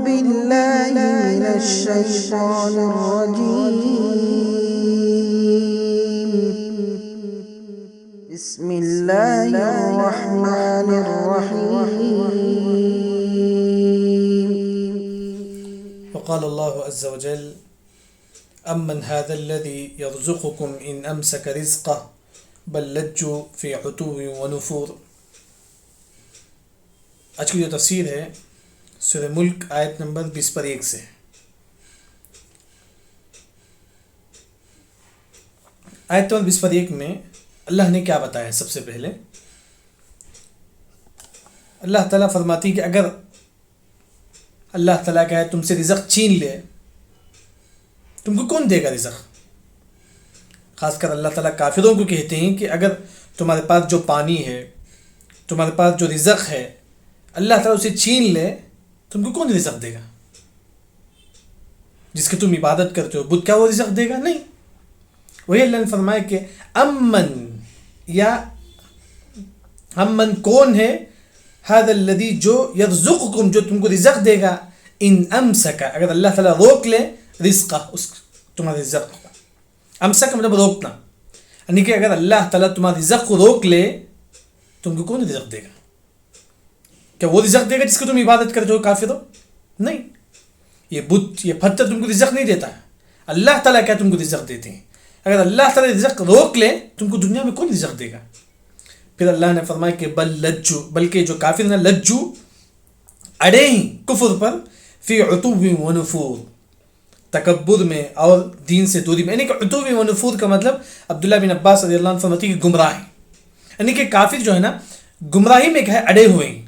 بالله من الشيطان الرجيم بسم الله الرحمن الرحيم وقال الله عز وجل أمن هذا الذي يرزقكم إن أمسك رزقه بل لجوا في عتو ونفور. آج کی جو تفسیر ہے سورہ ملک آیت نمبر 20 پر 1 سے. آیت نمبر 20 پر 1 میں اللہ نے کیا بتایا؟ سب سے پہلے اللہ تعالیٰ فرماتی کہ اگر اللہ تعالیٰ کہے تم سے رزق چھین لے، تم کو کون دے گا رزق؟ خاص کر اللہ تعالیٰ کافروں کو کہتے ہیں کہ اگر تمہارے پاس جو پانی ہے، تمہارے پاس جو رزق ہے، اللہ تعالیٰ اسے چھین لے، تم کو کون رزق دے گا؟ جس کی تم عبادت کرتے ہو بت، کیا وہ رزق دے گا؟ نہیں. وہی اللہ نے فرمایا کہ امن کون ہے؟ هذا الذي جو يرزقكم، جو تم کو رزق دے گا، ان امسک، اگر اللہ تعالیٰ روک لے رزقہ، اس تمہارے رزق کو. امسک مطلب روکنا، یعنی کہ اگر اللہ تعالیٰ تمہارے رزق کو روک لے، تم کو کون رزق دے گا؟ کیا وہ رزق دے گا جس کو تم عبادت کرتے ہو کافر ہو؟ نہیں. یہ بت، یہ پتھر تم کو رزق نہیں دیتا ہے، اللہ تعالیٰ کیا تم کو رزق دیتے ہیں. اگر اللہ تعالیٰ رزق روک لے، تم کو دنیا میں کون رزق دے گا؟ پھر اللہ نے فرمایا کہ بل لجو، بلکہ جو کافر ہیں لجو، اڑے ہیں کفر پر، فی عتو و نفور، تکبر میں اور دین سے دوری میں. یعنی کہ عتو و نفور کا مطلب عبداللہ بن عباس رضی اللہ عنہ فرماتے ہیں کہ گمراہ ہیں. یعنی کہ کافر جو ہے نا گمراہی میں کیا ہے؟ اڑے ہوئے ہیں.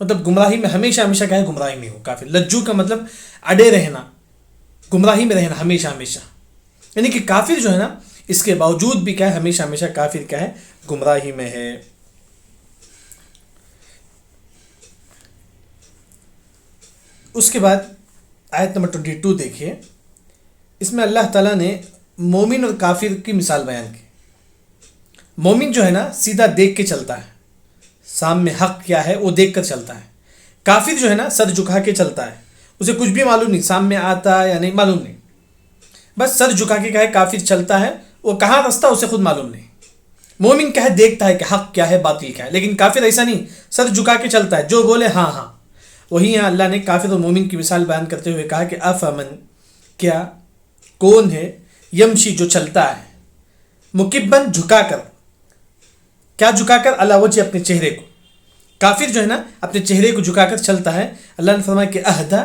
مطلب گمراہی میں ہمیشہ کیا ہے؟ گمراہی میں ہو کافر. لجو کا مطلب اڑے رہنا، گمراہی میں رہنا ہمیشہ. یعنی کہ کافر جو ہے نا اس کے باوجود بھی کیا ہے؟ ہمیشہ کافر کیا ہے؟ گمراہی میں ہے. اس کے بعد آیت نمبر 22 دیکھیے. اس میں اللہ تعالیٰ نے مومن اور کافر کی مثال بیان کی. مومن جو ہے نا سیدھا دیکھ کے چلتا ہے، سامنے حق کیا ہے وہ دیکھ کر چلتا ہے. کافر جو ہے نا سر جھکا کے چلتا ہے، اسے کچھ بھی معلوم نہیں سامنے آتا ہے یا نہیں، معلوم نہیں، بس سر جھکا کے کیا ہے کافر چلتا ہے، وہ کہاں رستہ اسے خود معلوم نہیں. مومن کیا ہے؟ دیکھتا ہے کہ حق کیا ہے باطل کیا ہے. لیکن کافر ایسا نہیں، سر جھکا کے چلتا ہے، جو بولے ہاں. وہی یہاں اللہ نے کافر اور مومن کی مثال بیان کرتے ہوئے کہا کہ افمن، کیا کون ہے، یمشی جو چلتا ہے، مکبن جھکا کر، کیا جھکا کر؟ علی وجہ اپنے چہرے کو. کافر جو ہے نا اپنے چہرے کو جھکا کر چلتا ہے. اللہ نے فرمایا کہ اہدا،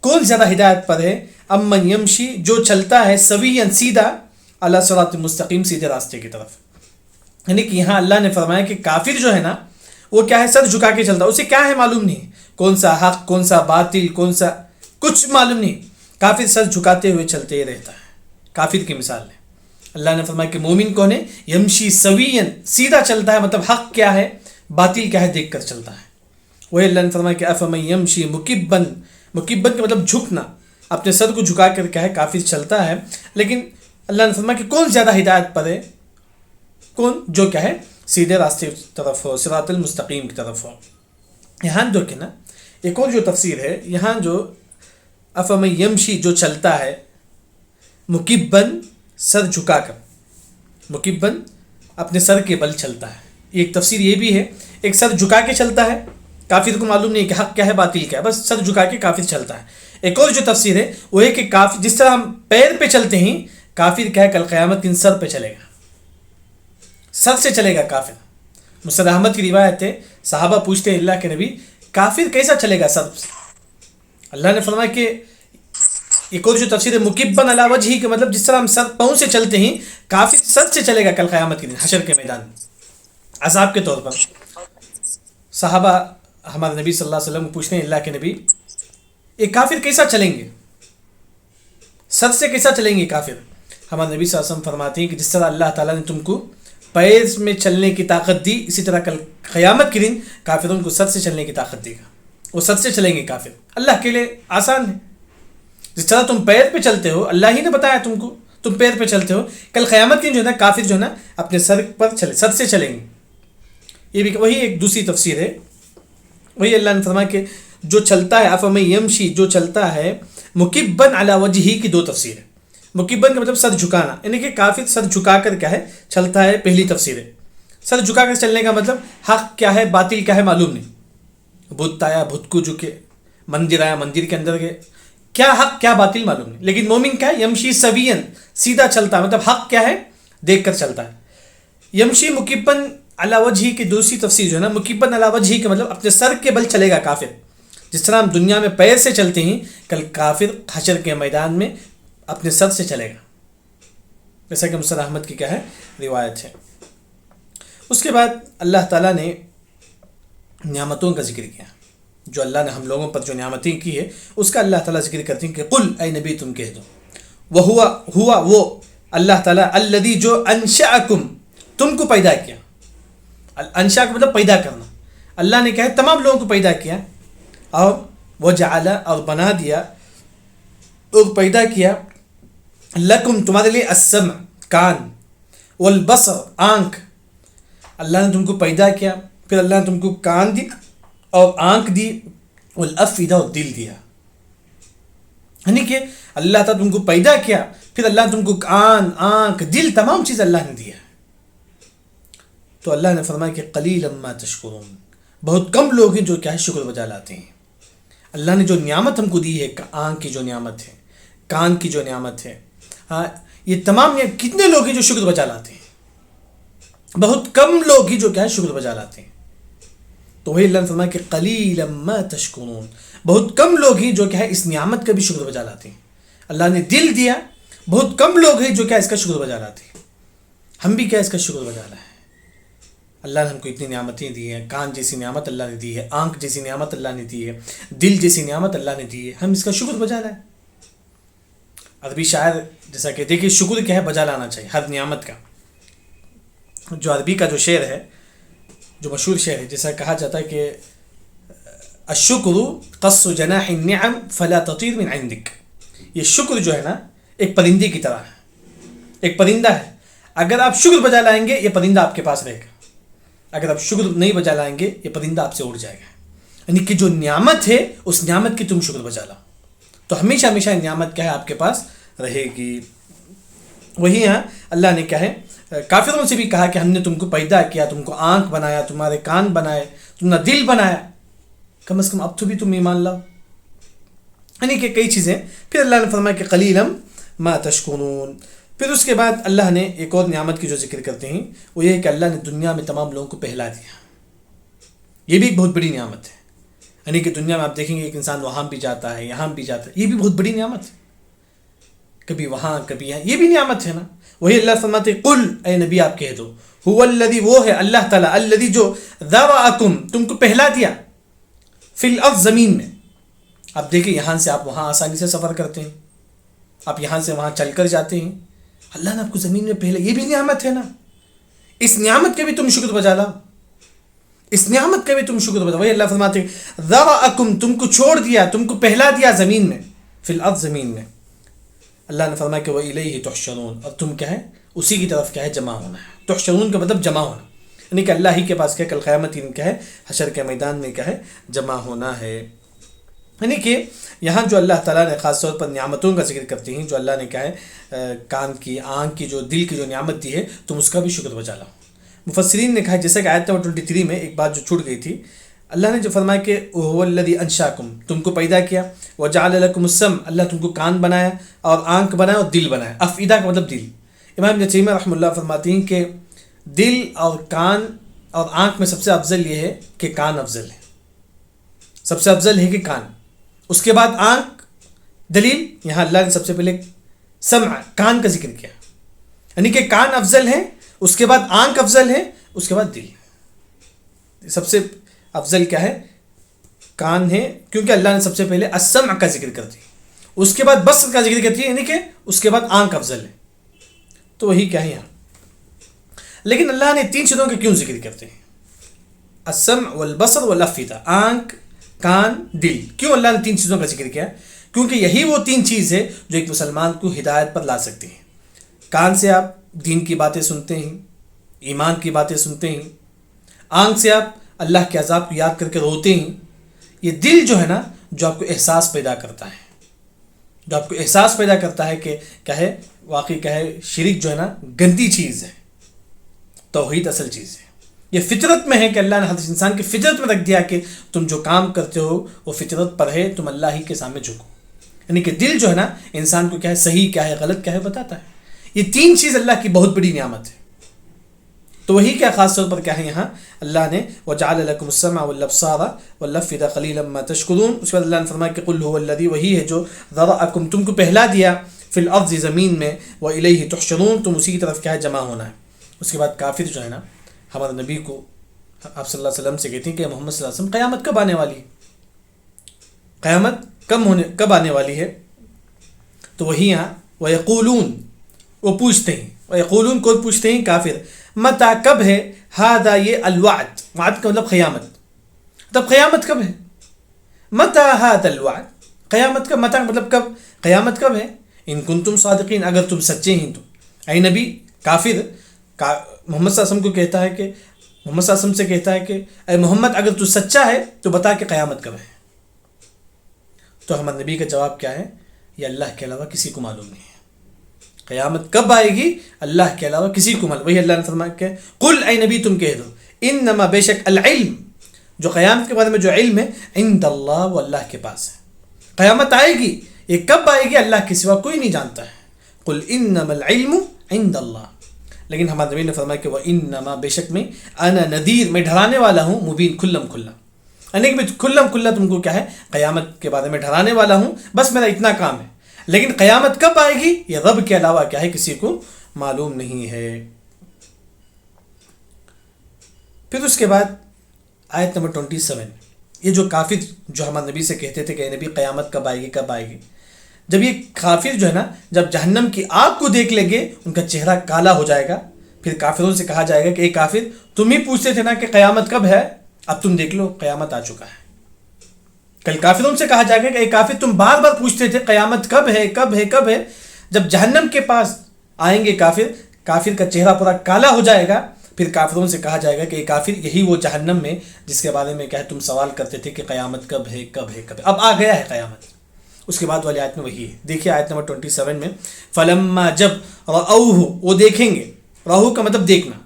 کون زیادہ ہدایت پر ہے، امن یمشی جو چلتا ہے، سویًا سیدھا، علی صراط مستقیم سیدھے راستے کی طرف. یعنی کہ یہاں اللہ نے فرمایا کہ کافر جو ہے نا وہ کیا ہے؟ سر جھکا کے چلتا ہے، اسے کیا ہے معلوم نہیں، کون سا حق کون سا باطل کون سا، کچھ معلوم نہیں. کافر سر جھکاتے ہوئے چلتے ہی رہتا ہے. کافر کی مثال ہے. اللہ نے فرمایا کہ مومن کون ہے؟ یمشی سویًا، سیدھا چلتا ہے، مطلب حق کیا ہے باطل کیا ہے دیکھ کر چلتا ہے. وہی اللہ نے فرمایا کہ افمن یمشی مکبن کا مطلب جھکنا، اپنے سر کو جھکا کر کیا ہے کافر چلتا ہے. لیکن اللہ نے فرمایا کہ کون زیادہ ہدایت پر ہے؟ کون؟ جو کیا ہے سیدھے راستے کی طرف ہو، صراط المستقیم کی طرف ہو. یہاں جو کہ نا ایک اور جو تفسیر ہے، یہاں جو افمن یمشی جو چلتا ہے مکبن سر جھکا کر، مکبن اپنے سر کے بل چلتا ہے. ایک تفسیر یہ بھی ہے، ایک سر جھکا کے چلتا ہے، کافر کو معلوم نہیں کہ حق کیا ہے باطل کیا ہے، بس سر جھکا کے کافر چلتا ہے. ایک اور جو تفسیر ہے وہ ہے کہ کافر جس طرح ہم پیر پہ چلتے ہیں، کافر کیا ہے کل قیامت دن سر پہ چلے گا، سر سے چلے گا کافر. مسند احمد کی روایت ہے، صحابہ پوچھتے ہیں اللہ کے نبی کافر کیسا چلے گا سر سے؟ اللہ نے فرمایا کہ ایک اور جو تفسیر ہے مکبن علی وجہی کے مطلب جس طرح ہم سر پاؤں سے چلتے ہیں، کافر سر سے چلے گا کل قیامت کے دن حشر کے میدان میں عذاب کے طور پر. صحابہ ہمارے نبی صلی اللہ علیہ وسلم پوچھتے ہیں اللہ کے نبی یہ کافر کیسا چلیں گے، سر سے کیسا چلیں گے کافر؟ ہمارے نبی صلی اللہ علیہ وسلم فرماتے ہیں کہ جس طرح اللہ تعالیٰ نے تم کو پیر میں چلنے کی طاقت دی، اسی طرح کل قیامت کے دن کافروں کو سر سے چلنے کی طاقت دے گا، وہ سر سے چلیں گے کافر. اللہ کے لیے آسان ہے. جس طرح تم پیر پہ چلتے ہو، اللہ ہی نے بتایا تم کو، تم پیر پہ چلتے ہو، کل قیامت کے دن جو ہے نا کافر جو ہے نا اپنے سر پر چلے، سر سے چلیں گے. یہ بھی وہی ایک دوسری تفسیر ہے. وہی اللہ نے فرمایا کہ جو چلتا ہے، افمن یمشی جو چلتا ہے، مکبن علی وجہی کی دو تفسیر ہے۔ مکبن کا مطلب سر جھکانا، یعنی کہ کافر سر جھکا کر کیا ہے چلتا ہے، پہلی تفسیر ہے۔ سر جھکا کر چلنے کا مطلب حق کیا ہے باطل کیا ہے معلوم نہیں، بت آیا بت کو جھکے، مندر آیا مندر کے اندر گئے، کیا حق کیا باطل معلوم نہیں۔ لیکن مومن کیا ہے یمشی سوین، سیدھا چلتا ہے، مطلب حق کیا ہے دیکھ کر چلتا ہے۔ یمشی مکبن علی وجہی کی دوسری تفسیر جو ہے نا، مکبن علی وجہی کا مطلب اپنے سر کے بل چلے گا کافر، جس طرح ہم دنیا میں پیر سے چلتے ہیں، کل کافر حشر کے میدان میں اپنے سر سے چلے گا، جیسا کہ مصطفیٰ احمد کی کیا ہے روایت ہے۔ اس کے بعد اللہ تعالیٰ نے نعمتوں کا ذکر کیا، جو اللہ نے ہم لوگوں پر جو نعمتیں کی ہے اس کا اللہ تعالیٰ ذکر کرتے ہیں کہ قل اے نبی تم کہہ دو، ہوا وہ اللہ تعالیٰ الذی جو انشأکم تم کو پیدا کیا، انشاء کا مطلب پیدا کرنا، اللہ نے کہا تمام لوگوں کو پیدا کیا، اور وجعل اور بنا دیا اور پیدا کیا، لکم تمہارے لیے السمع کان، والبصر آنکھ، اللہ نے تم کو پیدا کیا، پھر اللہ نے تم کو کان دی اور آنکھ دی، والافئدہ اور دل دیا، یعنی کہ اللہ تعالیٰ تم کو پیدا کیا، پھر اللہ نے تم کو کان آنکھ دل تمام چیز اللہ نے دیا۔ تو اللہ نے فرمایا کہ قلیلا ما تشکرون، بہت کم لوگ ہیں جو کیا ہے شکر بجا لاتے ہیں۔ اللہ نے جو نعمت ہم کو دی ہے، آنکھ کی جو نعمت ہے، کان کی جو نعمت ہے، یہ تمام کتنے لوگ ہیں جو شکر بجا لاتے ہیں؟ بہت کم لوگ ہی جو کیا ہے شکر بجا لاتے ہیں۔ تو وہی اللہ نے فرمایا کہ قلیلا ما تشکرون، بہت کم لوگ ہی جو کیا ہے اس نعمت کا بھی شکر بجا لاتے ہیں۔ اللہ نے دل دیا، بہت کم لوگ ہیں جو کیا اس کا شکر بجا لاتے ہیں۔ ہم بھی کیا اس کا شکر بجا رہے ہیں؟ اللہ نے ہم کو اتنی نعمتیں دی ہیں، کان جیسی نعمت اللہ نے دی ہے، آنکھ جیسی نعمت اللہ نے دی ہے، دل جیسی نعمت اللہ نے دی ہے، ہم اس کا شکر بجا لائیں۔ عربی شاعر جیسا کہتے ہیں کہ شکر کیا ہے بجا لانا چاہیے ہر نعمت کا۔ جو عربی کا جو شعر ہے، جو مشہور شعر ہے، جیسا کہا جاتا ہے کہ الشکر قص جناح النعم فلا تطیر من عندک، یہ شکر جو ہے نا ایک پرندے کی طرح ہے، ایک پرندہ ہے، اگر آپ شکر بجا لائیں گے یہ پرندہ آپ کے پاس رہے گا، اگر آپ شکر نہیں بجا لائیں گے یہ پرندہ آپ سے اڑ جائے گا۔ یعنی کہ جو نعمت ہے اس نعمت کی تم شکر بجا لاؤ، تو ہمیشہ ہمیشہ نعمت کیا ہے آپ کے پاس رہے گی۔ وہی یہاں اللہ نے کیا ہے کافروں سے بھی کہا کہ ہم نے تم کو پیدا کیا، تم کو آنکھ بنایا، تمہارے کان بنائے، تم نے دل بنایا، کم از کم اب تو بھی تم ایمان لاؤ۔ یعنی کہ کئی چیزیں۔ پھر اللہ نے فرمایا کہ قلیلا ما تشکرون۔ پھر اس کے بعد اللہ نے ایک اور نعمت کی جو ذکر کرتے ہیں وہ یہ ہے کہ اللہ نے دنیا میں تمام لوگوں کو پہلا دیا، یہ بھی ایک بہت بڑی نعمت ہے۔ یعنی کہ دنیا میں آپ دیکھیں گے ایک انسان وہاں بھی جاتا ہے یہاں بھی جاتا ہے، یہ بھی بہت بڑی نعمت ہے، کبھی وہاں کبھی یہاں، یہ بھی نعمت ہے نا۔ وہی اللہ فرماتے قل اے نبی آپ کہہ دو، هو الذی وہ ہے اللہ تعالیٰ، الذی جو ذرأکم تم کو پہلا دیا، فی الارض زمین میں۔ آپ دیکھیں یہاں سے آپ وہاں آسانی سے سفر کرتے ہیں، آپ یہاں سے وہاں چل کر جاتے ہیں، اللہ نے آپ کو زمین میں پہلا، یہ بھی نعمت ہے نا۔ اس نعمت کا بھی تم شکر بجا لاؤ، اس نعمت کا بھی تم شکر بجا۔ وہی اللہ فرماتے ہیں ذرأکم تم کو چھوڑ دیا، تم کو پہلا دیا زمین میں، فی الارض زمین میں۔ اللہ نے فرمایا کہ وَإِلَيْهِ تُحْشَرُونَ، اور تم کیا ہے اسی کی طرف کیا ہے جمع ہونا ہے۔ تحشرون کا مطلب جمع ہونا، یعنی کہ اللہ ہی کے پاس کیا کل قیامت ان کیا ہے حشر کے میدان میں کیا ہے جمع ہونا ہے۔ یعنی کہ یہاں جو اللہ تعالیٰ نے خاص طور پر نعمتوں کا ذکر کرتے ہیں، جو اللہ نے کیا ہے کان کی آنکھ کی جو دل کی جو نعمت دی ہے تم اس کا بھی شکر بجا لاؤ۔ مفسرین نے کہا جیسے کہ آیت نمبر 23 میں ایک بات جو چھوٹ گئی تھی، اللہ نے جو فرمایا کہ هو الذی انشاکم تم کو پیدا کیا، وجعل لکم السمع اللہ تم کو کان بنایا اور آنکھ بنایا اور دل بنایا، افئدہ کا مطلب دل۔ امام ابن تیمیہ رحمہ اللہ فرماتے ہیں کہ دل اور کان اور آنکھ میں سب سے افضل یہ ہے کہ کان افضل ہے، سب سے افضل ہے کہ کان، اس کے بعد آنکھ، دلیل یہاں اللہ نے سب سے پہلے سمع کان کا ذکر کیا، یعنی کہ کان افضل ہے، اس کے بعد آنکھ افضل ہے، اس کے بعد دل۔ سب سے افضل کیا ہے کان ہے، کیونکہ اللہ نے سب سے پہلے السمع کا ذکر کر دیا، اس کے بعد بصر کا ذکر کرتی ہے، یعنی کہ اس کے بعد آنکھ افضل ہے۔ تو وہی کیا ہے یہاں، لیکن اللہ نے تین چیزوں کا کیوں ذکر کرتے ہیں؟ السمع والبصر والافئدہ، آنکھ کان دل، کیوں اللہ نے تین چیزوں کا ذکر کیا؟ کیونکہ یہی وہ تین چیز ہے جو ایک مسلمان کو ہدایت پر لا سکتی ہیں۔ کان سے آپ دین کی باتیں سنتے ہیں، ایمان کی باتیں سنتے ہیں، آنکھ سے آپ اللہ کے عذاب کو یاد کر کے روتے ہیں، یہ دل جو ہے نا جو آپ کو احساس پیدا کرتا ہے، جو آپ کو احساس پیدا کرتا ہے کہ کیا ہے واقعی کیا ہے شرک جو ہے نا گندی چیز ہے، توحید اصل چیز ہے. یہ فطرت میں ہے کہ اللہ نے ہر انسان کی فطرت میں رکھ دیا کہ تم جو کام کرتے ہو وہ فطرت پر ہے، تم اللہ ہی کے سامنے جھکو. یعنی کہ دل جو ہے نا انسان کو کیا ہے صحیح کیا ہے غلط کیا ہے بتاتا ہے. یہ تین چیز اللہ کی بہت بڑی نعمت ہے. تو وہی کیا خاص طور پر کیا ہے یہاں اللہ نے وَجَعَلَ لَكُمُ السَّمْعَ وَالْأَبْصَارَ وَالْأَفْئِدَةَ قَلِيلًا مَا تَشْكُرُونَ. اس کے بعد اللہ نے فرمایا کہ قُلْ هُوَ الَّذِي وہی ہے جو ذَرَأَكُمْ تم کو پہلا دیا فی الارض زمین میں وَإِلَيْهِ تُحْشَرُونَ تم اسی کی طرف کیا ہے جمع ہونا ہے. اس کے بعد کافر جو ہے نا ہمارے نبی کو آپ صلی اللہ علیہ وسلم سے کہتے ہیں کہ محمد صلی اللہ علیہ وسلم قیامت کب آنے والی ہے، قیامت کب آنے والی ہے. تو وہی یہاں وَيَقُولُونَ وہ پوچھتے ہیں، وَيَقُولُونَ کو پوچھتے ہیں کافر متى کب ہے، ہاذا یہ الوعد، وعد کا مطلب قیامت، تب قیامت کب ہے، متى هذا الوعد قیامت کا متى مطلب کب، قیامت کب ہے، ان کنتم صادقین اگر تم سچے ہیں تو. اے نبی کافر محمد صلی اللہ علیہ وسلم کو کہتا ہے کہ محمد صلی اللہ علیہ وسلم سے کہتا ہے کہ اے محمد اگر تو سچا ہے تو بتا کہ قیامت کب ہے. تو ہمارے نبی کا جواب کیا ہے، یہ اللہ کے علاوہ کسی کو معلوم نہیں ہے. قیامت کب آئے گی اللہ کے علاوہ کسی کو معلوم. وہی اللہ نے فرمایا کہ قل اے نبی تم کہہ دو انما بے شک العلم جو قیامت کے بارے میں جو علم ہے عند اللہ وہ اللہ کے پاس ہے. قیامت آئے گی، یہ کب آئے گی اللہ کے سوا کوئی نہیں جانتا ہے. قل انما العلم عند اللہ. لیکن ہمارے نبی نے فرمایا کہ وہ انما بے شک میں انا نذیر میں ڈرانے والا ہوں مبین کھلم کھلا، یعنی کہ میں کھلم کھلا تم کو کیا ہے قیامت کے بارے میں ڈرانے والا ہوں، بس میرا اتنا کام ہے. لیکن قیامت کب آئے گی یہ رب کے علاوہ کیا ہے کسی کو معلوم نہیں ہے. پھر اس کے بعد آیت نمبر 27 یہ جو کافر جو ہمارے نبی سے کہتے تھے کہ نبی قیامت کب آئے گی کب آئے گی، جب یہ کافر جو ہے نا جب جہنم کی آگ کو دیکھ لیں گے ان کا چہرہ کالا ہو جائے گا. پھر کافروں سے کہا جائے گا کہ اے کافر تم ہی پوچھتے تھے نا کہ قیامت کب ہے، اب تم دیکھ لو قیامت آ چکا ہے. کل کافروں سے کہا جائے گا کہ اے کافر تم بار بار پوچھتے تھے قیامت کب ہے کب ہے کب ہے. جب جہنم کے پاس آئیں گے کافر کا چہرہ پورا کالا ہو جائے گا. پھر کافروں سے کہا جائے گا کہ اے کافر یہی وہ جہنم میں جس کے بارے میں کیا ہے تم سوال کرتے تھے کہ قیامت کب ہے کب ہے کب ہے، اب آ گیا ہے قیامت. اس کے بعد والی آیت میں وہی ہے. دیکھیے آیت نمبر 27 میں فلما جب رأوہ وہ دیکھیں گے، رأوہ کا مطلب دیکھنا،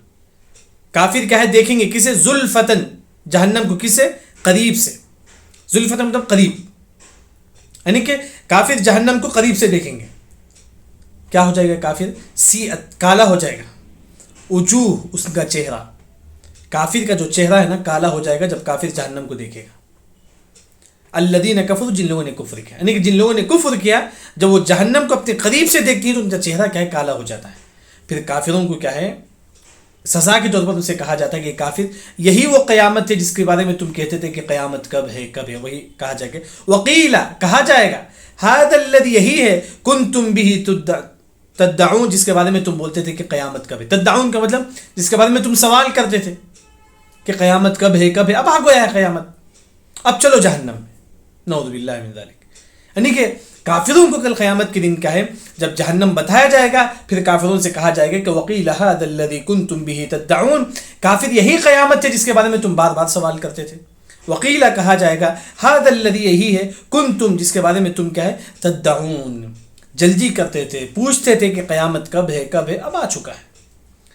کافر کیا ہے دیکھیں گے کسے زلفتن جہنم کو، کسے قریب سے، زلفتن مطلب قریب، یعنی کہ کافر جہنم کو قریب سے دیکھیں گے. کیا ہو جائے گا کافر سیئت کالا ہو جائے گا، وجوہ اس کا چہرہ، کافر کا جو چہرہ ہے نا کالا ہو جائے گا جب کافر جہنم کو دیکھے گا. الذین کفروا جن لوگوں نے کفر کیا، یعنی کہ جن لوگوں نے کفر کیا جب وہ جہنم کو اپنے قریب سے دیکھتی ہیں تو ان کا چہرہ کیا ہے کالا ہو جاتا ہے. پھر کافروں کو کیا ہے سزا کے طور پر ان سے کہا جاتا ہے کہ کافر یہی وہ قیامت ہے جس کے بارے میں تم کہتے تھے کہ قیامت کب ہے کب ہے. وہی کہا جائے گا وقیلا کہا جائے گا ھذا الذی یہی ہے کنتم بہ تدعون جس کے بارے میں تم بولتے تھے کہ قیامت کب ہے. تدعون کا مطلب جس کے بارے میں تم سوال کرتے تھے کہ قیامت کب ہے کب ہے، اب آ گیا ہے قیامت، اب چلو جہنم میں، نعوذ باللہ من ذلک. یعنی کہ کافروں کو کل قیامت کے دن کیا ہے جب جہنم بتایا جائے گا پھر کافروں سے کہا جائے گا کہ وقیل ھذا الذی کنتم بہ تدعون، کافر یہی قیامت ہے جس کے بارے میں تم بار بار سوال کرتے تھے. وقیلا کہا جائے گا ھذا الذی یہی ہے کنتم جس کے بارے میں تم کیا ہے تدعون جلدی کرتے تھے پوچھتے تھے کہ قیامت کب ہے کب ہے، اب آ چکا ہے.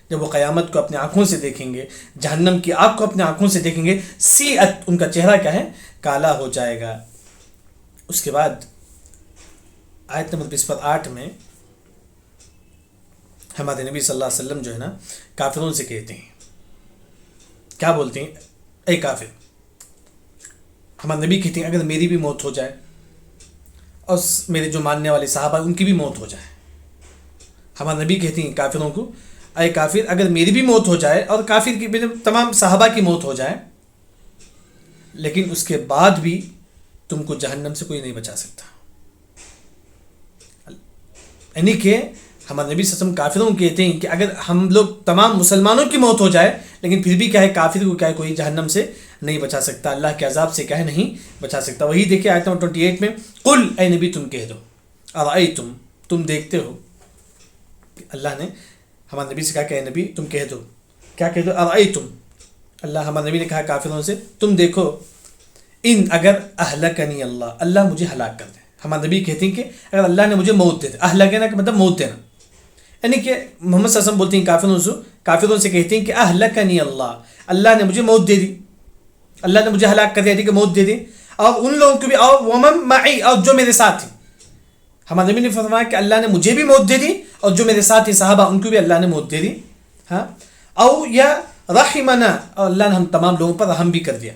جب وہ قیامت کو اپنے آنکھوں سے دیکھیں گے، جہنم کی آگ کو اپنے آنکھوں سے دیکھیں گے، سیئت ان کا چہرہ کیا ہے کالا ہو جائے گا. اس کے بعد آیت نمبر 28 میں ہمارے نبی صلی اللہ علیہ وسلم جو ہے نا کافروں سے کہتے ہیں، کیا بولتے ہیں، اے کافر، ہمارے نبی کہتے ہیں اگر میری بھی موت ہو جائے اور میرے جو ماننے والے صحابہ ان کی بھی موت ہو جائے. ہمارے نبی کہتے ہیں کافروں کو اے کافر اگر میری بھی موت ہو جائے اور کافر کی تمام صحابہ کی موت ہو جائے، لیکن اس کے بعد بھی تم کو جہنم سے کوئی نہیں بچا سکتا. یعنی کہ ہمارے نبی صلی اللہ علیہ وسلم کافروں کو کہتے ہیں کہ اگر ہم لوگ تمام مسلمانوں کی موت ہو جائے لیکن پھر بھی کیا ہے کافر کو کیا ہے کوئی جہنم سے نہیں بچا سکتا، اللہ کے عذاب سے کیا ہے نہیں بچا سکتا. وہی دیکھیں آیت نمبر 28 میں قل اے نبی تم کہہ دو ارأیتم تم دیکھتے ہو، اللہ نے ہمارے نبی سے کہا کہ اے نبی تم کہہ دو، کیا کہہ دو ارأیتم، اللہ ہمارے نبی نے کہا کافروں سے تم دیکھو ان اگر اہلکنی اللہ، اللہ مجھے ہلاک کر دے. ہمارے نبی کہتے ہیں کہ اگر اللہ نے مجھے موت دے دے، اہلکنا کا مطلب موت دینا، یعنی کہ محمد صلی اللہ علیہ وسلم بولتے ہیں کافروں سے کہتے ہیں کہ اہلکنی اللہ، اللہ نے مجھے موت دے دی، اللہ نے مجھے ہلاک کر دیا کہ موت دے دی، اور ان لوگوں کو بھی، اور ومن معی، اور جو میرے ساتھ ہیں. ہمارے نبی نے فرمایا کہ اللہ نے مجھے بھی موت دے دی اور جو میرے ساتھ صحابہ ان کو بھی اللہ نے موت دے دی. ہاں، او یا رحمنا، اور اللہ نے ہم تمام لوگوں پر رحم بھی کر دیا.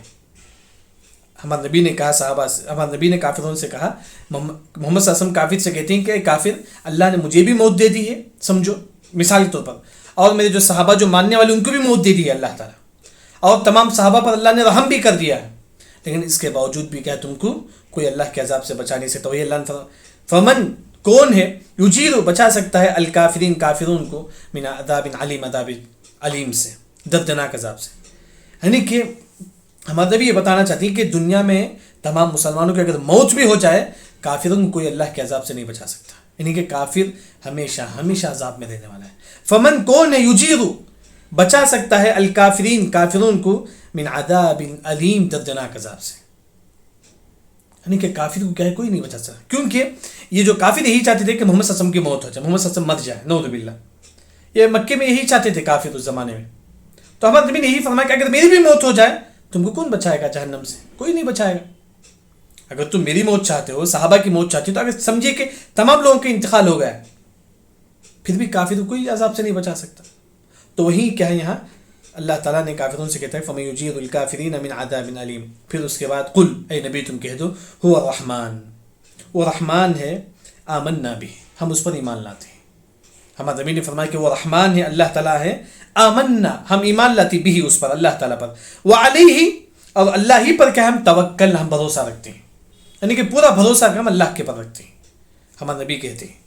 ہمارے نبی نے کہا صحابہ سے، ہمارے نبی نے کافروں سے کہا، محمد صلی اللہ علیہ وسلم کافر سے کہتے ہیں کہ کافر، اللہ نے مجھے بھی موت دے دی ہے، سمجھو مثال کے طور پر، اور میرے جو صحابہ جو ماننے والے ان کو بھی موت دے دی ہے اللہ تعالیٰ، اور تمام صحابہ پر اللہ نے رحم بھی کر دیا ہے، لیکن اس کے باوجود بھی کیا تم کو کوئی اللہ کے عذاب سے بچا نہیں سکتا. وہی اللہ نے فمن کون ہے یجیر، بچا سکتا ہے الکافرین کافرون کو، من عذاب علیم، عذاب علیم سے، دردناک عذاب سے. یعنی کہ ہمارے نبی یہ بتانا چاہتی ہیں کہ دنیا میں تمام مسلمانوں کی اگر موت بھی ہو جائے، کافروں کو کوئی اللہ کے عذاب سے نہیں بچا سکتا. یعنی کہ کافر ہمیشہ ہمیشہ عذاب میں رہنے والا ہے. فمن کون ہے یجیر، بچا سکتا ہے الکافرین کافرون کو، من عذاب علیم، دردناک عذاب سے. یعنی کہ کافر کو کیا ہے، کوئی نہیں بچا سکتا، کیونکہ یہ جو کافر یہی چاہتے تھے کہ محمد صلی اللہ علیہ وسلم کی موت ہو جائے، محمد صلی اللہ علیہ وسلم مر جائے، نعوذ باللہ. یہ مکے میں یہی چاہتے تھے کافر اس زمانے میں. تو ہمارے نبی نے یہی فرمایا کہ اگر میری بھی موت ہو جائے، تم کو کون بچائے گا جہنم سے؟ کوئی نہیں بچائے گا. اگر تم میری موت چاہتے ہو، صحابہ کی موت چاہتے ہو، تو اگر سمجھے کہ تمام لوگوں کا انتقال ہو گیا ہے، پھر بھی کافر کو کوئی عذاب سے نہیں بچا سکتا. تو وہی کیا ہے یہاں اللہ تعالیٰ نے کافروں سے کہتا ہے فَمَن يُجِيرُ الْكَافِرِينَ مِنْ عَذَابٍ عَلِيمٍ. پھر اس کے بعد قُلْ، اے نبی تم کہہ دو، هُوَ الرحمن، وہ رحمان ہے، آمنا بھی، ہم اس پر ایمان لاتے ہیں. ہمارے نبی نے فرمایا کہ وہ رحمان ہے، اللہ تعالیٰ ہے، آمنا، ہم ایمان لاتی بھی اس پر، اللہ تعالیٰ پر، وعلیہ، اور اللہ ہی پر کیا ہم توکل، ہم بھروسہ رکھتے ہیں. یعنی کہ پورا بھروسہ ہم اللہ کے پر رکھتے ہیں، ہمارے نبی کہتے ہیں.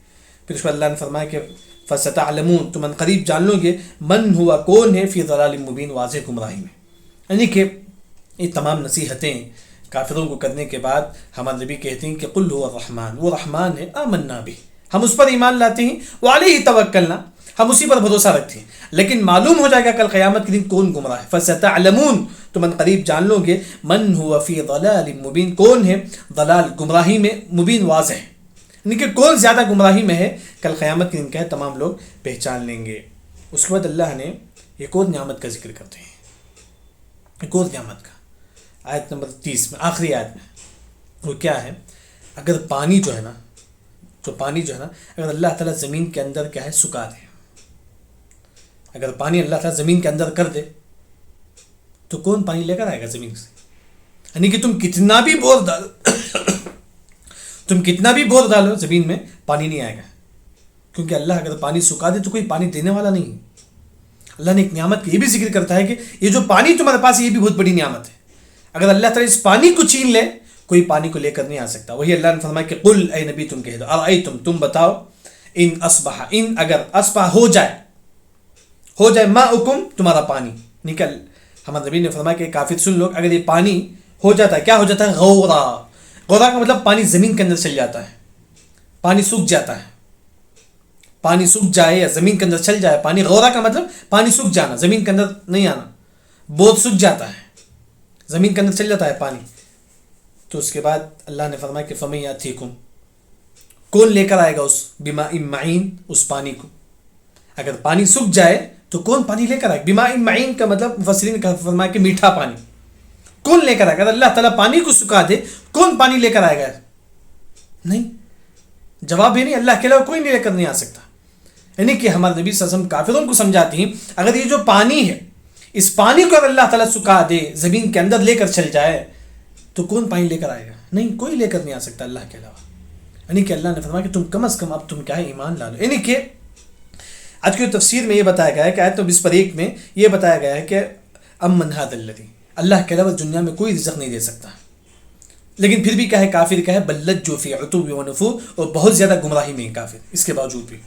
پھر اس پر اللہ نے فرمایا کہ فَسَتَعْلَمُونَ، تم ان قریب جان لو گے، من ہوا، کون ہے، فی ضلال مبین، واضح گمراہی میں. یعنی کہ یہ تمام نصیحتیں کافروں کو کرنے کے بعد ہمارے نبی کہتے ہیں کہ قل هو الرحمن، وہ رحمان ہے، آمنا بھی، ہم اس پر ایمان لاتے ہیں، وعلیہ توکلنا، ہم اسی پر بھروسہ رکھتے ہیں. لیکن معلوم ہو جائے گا کل قیامت کے دن کون گمراہ ہے. فَسَتَعْلَمُونَ، تم ان قریب جان لو گے، من ہوا فی ضلال مبین، کون ہے ضلال گمراہی میں، مبین واضح، یعنی کہ کون زیادہ گمراہی میں ہے، کل قیامت کے دن کیا ہے تمام لوگ پہچان لیں گے. اس کے بعد اللہ نے ایک اور نعمت کا ذکر کرتے ہیں، ایک اور نعمت کا، آیت نمبر 30 میں، آخری آیت میں. وہ کیا ہے، اگر پانی جو ہے نا، اگر اللہ تعالیٰ زمین کے اندر کیا ہے سکھا دے، اگر پانی اللہ تعالیٰ زمین کے اندر کر دے، تو کون پانی لے کر آئے گا زمین سے؟ یعنی کہ تم کتنا بھی بور ڈالو زمین میں، پانی نہیں آئے گا، کیونکہ اللہ اگر پانی سکھا دے تو کوئی پانی دینے والا نہیں. اللہ نے ایک نعمت کا یہ بھی ذکر کرتا ہے کہ یہ جو پانی تمہارے پاس ہے یہ بھی بہت بڑی نعمت ہے. اگر اللہ تعالیٰ اس پانی کو چھین لے، کوئی پانی کو لے کر نہیں آ سکتا. وہی اللہ نے فرمایا کہ قل، اے نبی تم کہہ دو، ارأیتم، تم بتاؤ، ان اصبح، ان اگر اصبح ہو جائے ماؤکم، تمہارا پانی نکل. ہمارے نبی نے فرمایا کہ کافر سن لوگ، اگر یہ پانی ہو جاتا ہے، کیا ہو جاتا ہے، غورا. غورا کا مطلب پانی زمین کے اندر چل جاتا ہے، پانی سوکھ جاتا ہے، پانی سوکھ جائے یا زمین کے اندر چل جائے. پانی غورا کا مطلب پانی سوکھ جانا، زمین کے اندر نہیں آنا، بہت سوکھ جاتا ہے، زمین کے اندر چل جاتا ہے پانی. تو اس کے بعد اللہ نے فرمایا کہ فَمَن یَأْتِیکُم، کون لے کر آئے گا اس بِمَاءٍ مَعِین، اس پانی کو. اگر پانی سوکھ جائے تو کون پانی لے کر آئے گا؟ بِمَاءٍ مَعِین کا مطلب مفسرین نے فرمایا کہ میٹھا پانی. کون لے کر آئے گا؟ اگر اللہ تعالیٰ پانی کو سکھا دے، کون پانی لے کر آئے گا؟ نہیں، جواب ہے نہیں، اللہ کے علاوہ کوئی نہیں لے کر نہیں آ سکتا. یعنی کہ ہمارے نبی صلی اللہ علیہ وسلم کافروں کو سمجھاتی ہیں، اگر یہ جو پانی ہے، اس پانی کو اگر اللہ تعالیٰ سکھا دے، زمین کے اندر لے کر چل جائے، تو کون پانی لے کر آئے گا؟ نہیں، کوئی لے کر نہیں آ سکتا اللہ کے علاوہ. یعنی کہ اللہ نے فرمایا کہ تم کم از کم اب تم کیا ہے، ایمان لا لو. یعنی کہ آج کی تفسیر میں یہ بتایا گیا ہے کہ آیت 21 میں یہ بتایا گیا ہے کہ امن ھذا الذی، اللہ کے علاوہ دنیا میں کوئی رزق نہیں دے سکتا. لیکن پھر بھی کیا ہے، کافر کیا ہے، بل لجوا فی عتو و نفور، اور بہت زیادہ گمراہی میں کافر اس کے باوجود بھی.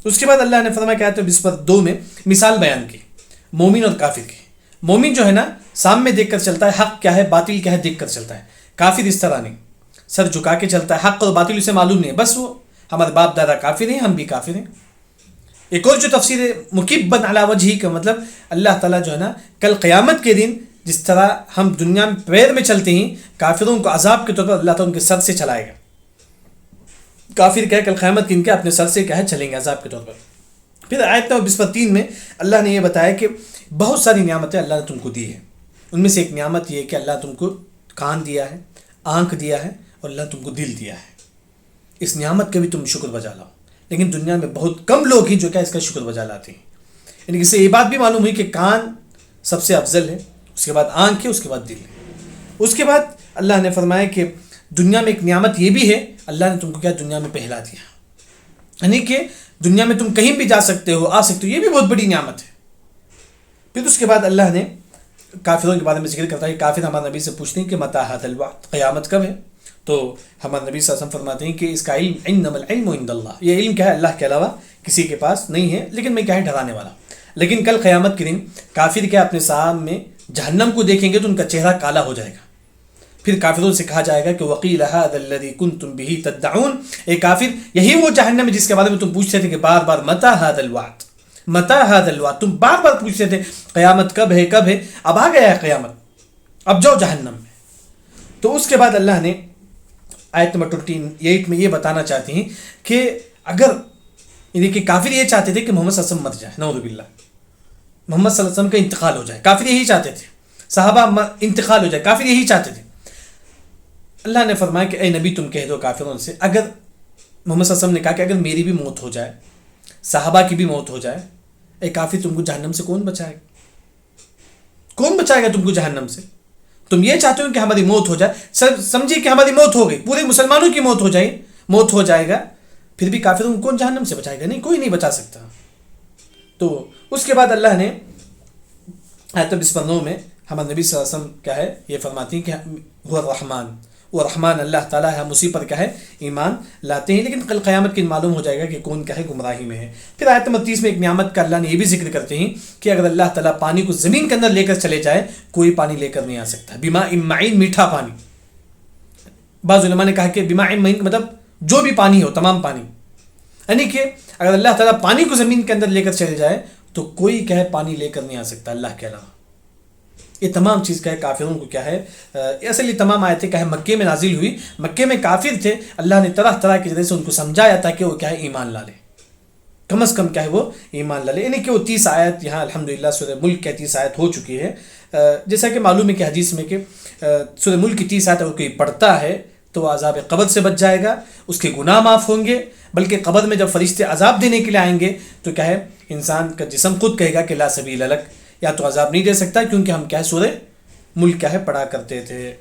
اس کے بعد اللہ نے فرمایا کہ آیت 22 میں مثال بیان کی مومن اور کافر کی. مومن جو ہے نا سامنے دیکھ کر چلتا ہے، حق کیا ہے باطل کیا ہے دیکھ کر چلتا ہے. کافر اس طرح نہیں، سر جھکا کے چلتا ہے، حق اور باطل اسے معلوم نہیں ہے، بس وہ ہمارے باپ دادا کافر ہیں، ہم بھی کافر ہیں. ایک اور جو تفسیر ہے مکبن علی وجہی کا مطلب اللہ تعالیٰ جو ہے نا کل قیامت کے دن جس طرح ہم دنیا میں پیر میں چلتے ہیں، کافروں کو عذاب کے طور پر اللہ تعالیٰ ان کے سر سے چلائے گا. کافر کیا ہے کل قیامت کے ان کے اپنے سر سے کیا ہے چلیں گے عذاب کے طور پر. پھر آیت نمبر 23 میں اللہ نے یہ بتایا کہ بہت ساری نعمتیں اللہ نے تم کو دی ہیں. ان میں سے ایک نعمت یہ ہے کہ اللہ تم کو کان دیا ہے، آنکھ دیا ہے، اور اللہ تم کو دل دیا ہے. اس نعمت کا بھی تم شکر بجا لاؤ. لیکن دنیا میں بہت کم لوگ ہیں جو کیا اس کا شکر بجا لاتے ہیں. یعنی اس سے یہ بات بھی معلوم ہوئی کہ کان سب سے افضل ہے، اس کے بعد آنکھ ہے، اس کے بعد دل ہے. اس کے بعد اللہ نے فرمایا کہ دنیا میں ایک نعمت یہ بھی ہے، اللہ نے تم کو کیا دنیا میں پہلا دیا. یعنی کہ دنیا میں تم کہیں بھی جا سکتے ہو، آ سکتے ہو، یہ بھی بہت بڑی نعمت ہے. پھر اس کے بعد اللہ نے کافروں کے بارے میں ذکر کرتا ہے کہ کافر ہمارے نبی سے پوچھتے ہیں کہ متی ھذا الوعد، قیامت کب ہے؟ تو ہمارے نبی صلی اللہ علیہ وسلم فرماتے ہیں کہ اس کا علم انما العلم عند اللہ، یہ علم کیا ہے اللہ کے علاوہ کسی کے پاس نہیں ہے، لیکن میں کیا ہے ڈرانے والا. لیکن کل قیامت کے دن کافر کیا اپنے سامنے جہنم کو دیکھیں گے تو ان کا چہرہ کالا ہو جائے گا. پھر کافروں سے کہا جائے گا کہ وقیل ھذا الذی کنتم بہ تدعون، اے کافر یہی وہ جہنم ہے جس کے بارے میں تم پوچھتے تھے کہ بار بار متی ھذا الوعد، متی ھذا الوعد، تم بار بار پوچھتے تھے قیامت کب ہے کب ہے. اب آ گیا ہے قیامت، اب جاؤ جہنم میں. تو اس کے بعد اللہ نے آیت نمبر 28 میں یہ بتانا چاہتے ہیں کہ اگر یعنی کہ کافر یہ چاہتے تھے کہ محمد صلی اللہ علیہ وسلم مر جائے، نعوذ باللہ، محمد صلی اللہ علیہ وسلم کا انتقال ہو جائے. کافر یہی چاہتے تھے، صحابہ انتقال ہو جائے، کافر یہی چاہتے تھے. اللہ نے فرمایا کہ اے نبی تم کہہ دو کافروں سے، اگر محمد صلی اللہ علیہ وسلم نے کہا کہ اگر میری بھی موت ہو جائے، صحابہ کی بھی موت ہو جائے، اے کافر تم کو جہنم سے کون بچائے گا؟ کون بچائے گا تم کو جہنم سے؟ تم یہ چاہتے ہو کہ ہماری موت ہو جائے، سمجھیے کہ ہماری موت ہو گئی، پورے مسلمانوں کی موت ہو جائے گا، پھر بھی کافروں کو کون جہنم سے بچائے گا؟ نہیں، کوئی نہیں بچا سکتا. تو اس کے بعد اللہ نے آیت 29 میں ہمارے نبی صلی اللہ علیہ وسلم کیا ہے یہ فرماتی ہیں کہ وہ الرحمن، وہ رحمان اللہ تعالیٰ ہے، ہم اسی پر کیا ہے ایمان لاتے ہیں. لیکن کل قیامت کے معلوم ہو جائے گا کہ کون کیا ہے گمراہی میں ہے. پھر آیت 30 میں ایک نعمت کا اللہ نے یہ بھی ذکر کرتے ہیں کہ اگر اللہ تعالیٰ پانی کو زمین کے اندر لے کر چلے جائے، کوئی پانی لے کر نہیں آ سکتا. بماء معین، میٹھا پانی. بعض علماء نے کہا کہ بماء معین مطلب جو بھی پانی ہو، تمام پانی. یعنی کہ اگر اللہ تعالیٰ پانی کو زمین کے اندر لے کر چلے جائے تو کوئی کیا ہے پانی لے کر نہیں آ سکتا اللہ کے علاوہ. یہ تمام چیز کیا ہے کافروں کو کیا ہے، اصل یہ تمام آیتیں کیا ہے مکے میں نازل ہوئی. مکے میں کافر تھے، اللہ نے طرح طرح کے ذریعے سے ان کو سمجھایا تھا کہ وہ کیا ہے ایمان لا لے، کم از کم کیا ہے وہ ایمان لا لے. یعنی کہ وہ 30 آیت یہاں الحمدللہ سورہ ملک کی 30 آیت ہو چکی ہے. جیسا کہ معلوم ہے کہ حدیث میں کہ سورہ ملک کی 30 آیت اگر کوئی پڑھتا ہے تو وہ عذاب قبر سے بچ جائے گا، اس کے گناہ معاف ہوں گے. بلکہ قبر میں جب فرشتے عذاب دینے کے لیے آئیں گے تو کیا ہے انسان کا جسم خود کہے گا کہ لا سبیل لک، یا تو عذاب نہیں دے سکتا کیونکہ ہم کیا ہے سورہ ملک کیا ہے پڑھا کرتے تھے.